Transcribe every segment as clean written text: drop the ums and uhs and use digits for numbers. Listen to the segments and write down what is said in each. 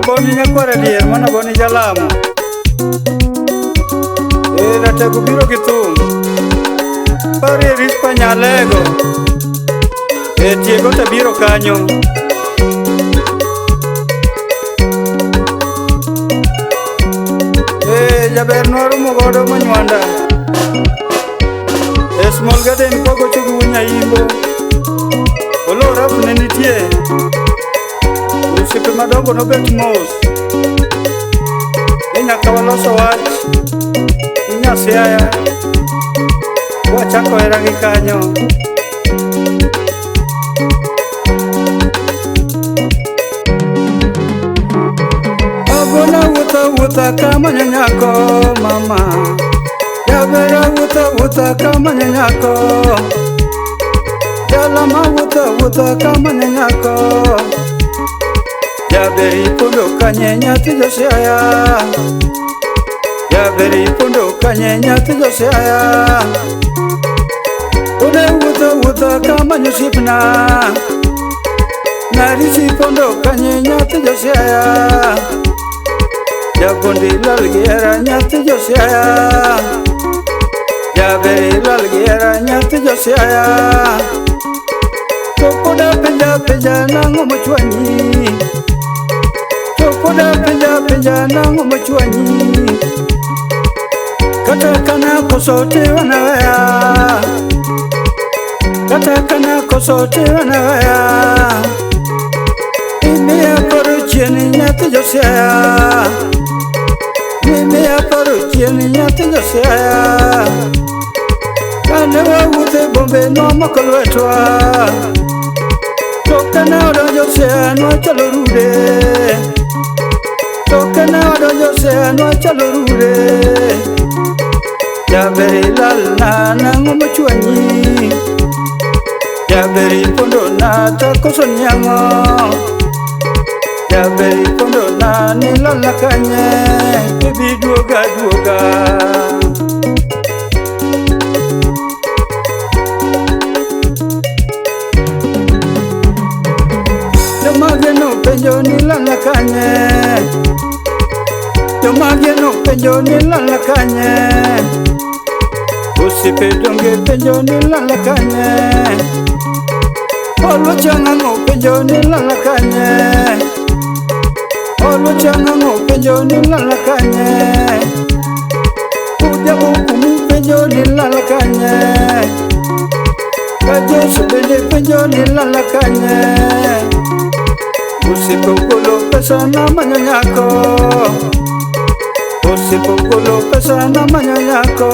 boni nyakwara dier mana boni jalamo ratego biro gi thum pari ris panyalego tiego tabiro kanyo jaber norumo godo manywanda Small Garden pogo chugu wunya imbo olora fune nitie usipe madongo no bet mos inyaka waloso wach inya siaya wachako erangi kanyo agona wuta kama nyanyako mama Yabera wuta kama nyanyako Yalama wuta kama nyanyako Yaberi pundo kanyenya tijo siaya Yaberi pundo kanyenya tijo siaya Ude wuta kama nyusipna Narisi pundo kanyenya tijo siaya Yabundi lalgiera nyati josiaya Yaberi lalgiera nyati josiaya Tokoda penja nango mochwanyi Tokoda penja nango mochwanyi Kata kana kosote wanawaya Kata kana kosote wanawaya Imea koru chieni nyati josiaya Mimi aparo chieni nyati josiaya Kane wawute bombe no makolwetwa Tokane odonjo sea no chalo rude Tokane odonjo sea no chalo rude Yaberi lal na nango mochwanyi Yaberi pondo na takoso nyango Yaberi pondo na nilala kanye Ebi duoga Jomage no penjo nilala kanye Jomage no penjo nilala kanye Usipe donge penjo nilala kanye Olo changa no penjo nilala kanye Olo changa no penjo nilala kanye Ujabu kumu penjo nilala kanye Kajo subende penjo nilala kanye Usipo golo pesa na manyanyako Usipo golo pesa na manyanyako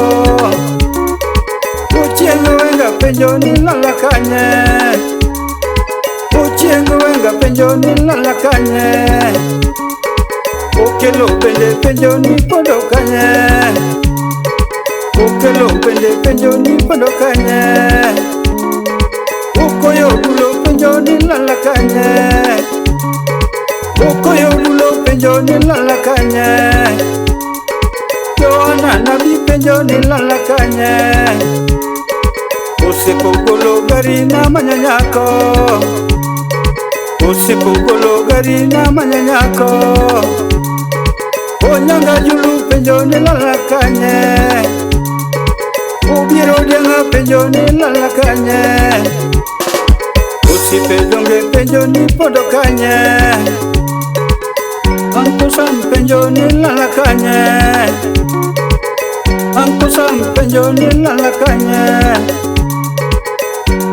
Uchiengo wenga penjo nilala kanye Uchiengo wenga penjo nilala kanye Okelo bende penjo ni pondo kanye Okelo bende penjo ni pondo kanye Ukoyo dulo penjo ni lala kanye Ukoyo dulo penjo ni lala kanye Joana nabi penjo ni lala kanye Usipo golo gari na manyanyako Usipo golo gari na manyanyako Onyanga julu penjo ni lala kanye Ubiro denga penjo ni lala kanye Usipe donge penjo ni podo kanye Angkusam penjo ni lala kanye Angkusam penjo ni lala kanye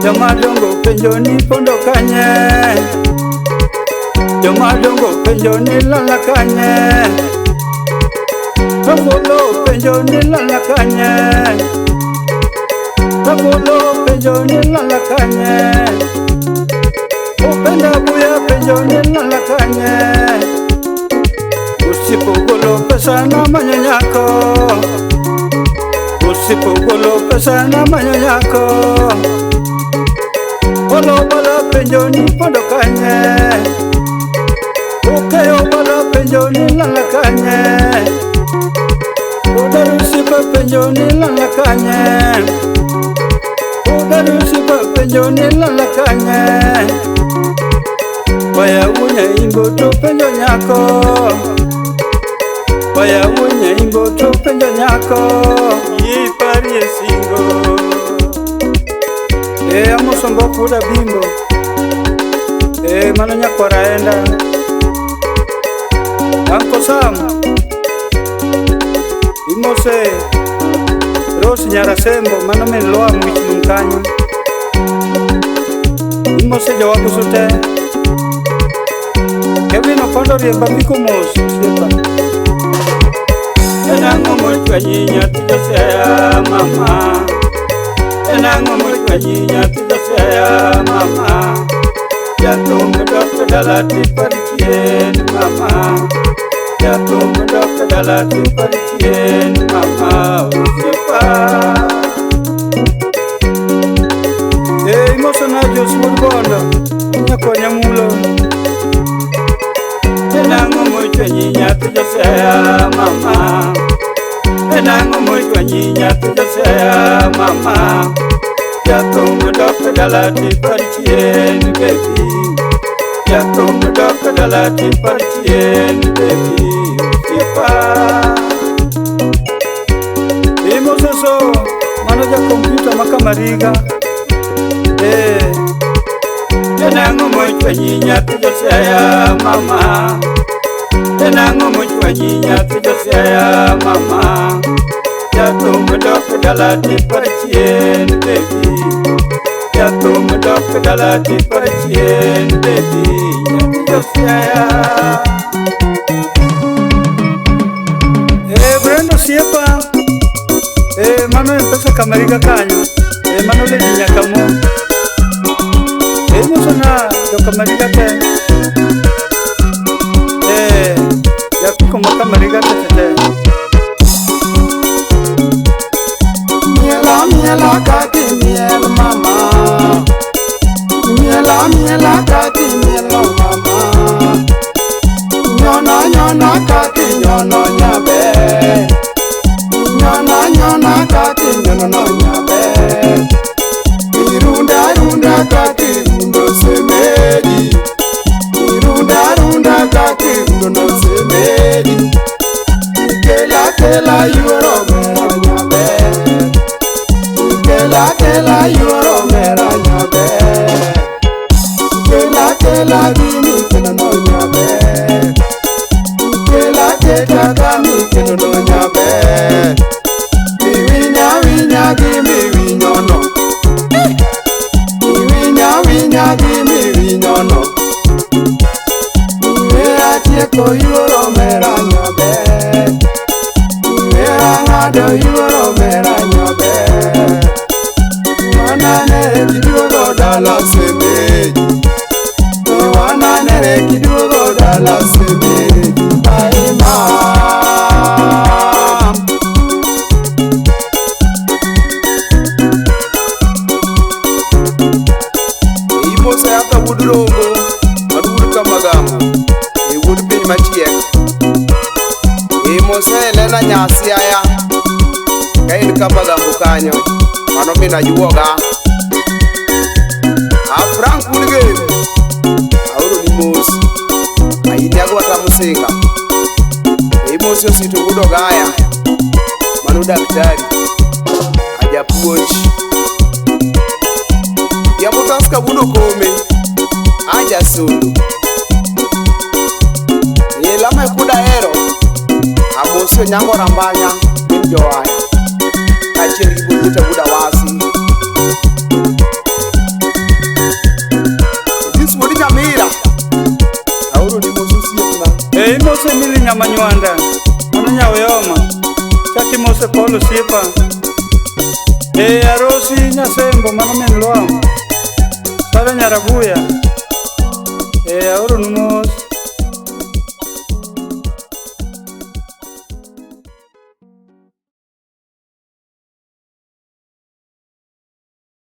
Jama dongo penjo ni podo kanye Jama dongo penjo ni lala kanye Rabolo penjo ni lala kanye Rabolo penjo ni lala kanye Upenda buya penjo ni lala kanye Usipo golo pesa na manyanyako Usipo golo pesa na manyanyako Olo bala penjo ni podo kanye Ukeyo bala penjo ni lala kanye Udaru sipa penjo ni lala kanye Udaru sipa penjo ni lala kanye Waya unya imbo to penjo nyako, waya unya imbo to penjo nyako, yi pari singo. Amo sombo kuda bimbo, mano nyakora enda. Anko Sam, imose Rose Nyarasembo, mano men loa mwich mkanyo. Imose jawabu sote. Kevin Okondo riemba miko mos, siapa? Enango mwich wanyinya tiga saya mama. Enango mwich wanyinya tiga saya mama. Jatum dok dalati paricien mama. Jatum dok dalati paricien mama. Siapa? Moso na Joshua Gondo, nyakonya mulo. Enango mwich wanyinya tiga saya mama. Enango mwich wanyinya tiga saya mama. Jatum dok dalati paricien baby. Jatum dok dalati paricien baby. Siapa? Moso so, mano ja computer makamariga. Enango mwich wanyinya tiga saya mama. Enango mwich wanyinya tiga saya mama. Jatum dok dalati paricien baby. Jatum dok dalati paricien baby. Tiga saya. Brendo siapa? Mano empesa kamariga kanyo. Mano le niña kamo. Moso na do kamariga te. Ya como kamariga te. Miela miela kati miel mama. Miela miela kati miel mama. Nyona nyona kati nyono nyabe. Nyona nyona kati nyono nyabe. Irunda runda kati rundo semedi. Irunda runda kati rundo semedi. Kela kela yoro mera nyabe. Kela kela yoro mera nyabe. Kela kela gimi kena no nyabe. Kela kela gami kena no nyabe. Winya winya gimi winyono. Winya winya gimi winyono. Wera tieko yoro mera nyabe. Wera ngado yoro mera nyabe. Wanane kiduogo dala semeji. Wanane kiduogo dala semeji. Ay mam. Imose hata wudrongo, madudu kamagambo. Wud piny machiek. Imose elena nyasi aya. Kain kamagambo kanyo. Mano mina yuoga. Frank Ulge. Auro ni mosi. Aini agwata musinga. Mosi osito gudo gaya. Mano daktari. Aja puonji. Yamotaska budo kome. Aja solo. Lama kuda ero. Amosio nyango rambanya. Njoaya. Kachiri kibuta buda wasi. This wodi jamira. Auro ni mosusi yuna. Mose mili nyama nywanda. Mano nyawo yoma. Chaki mose polo sipa. Arosi Nyasembo mano men loa. Sara Nyarabuya. Auro numo.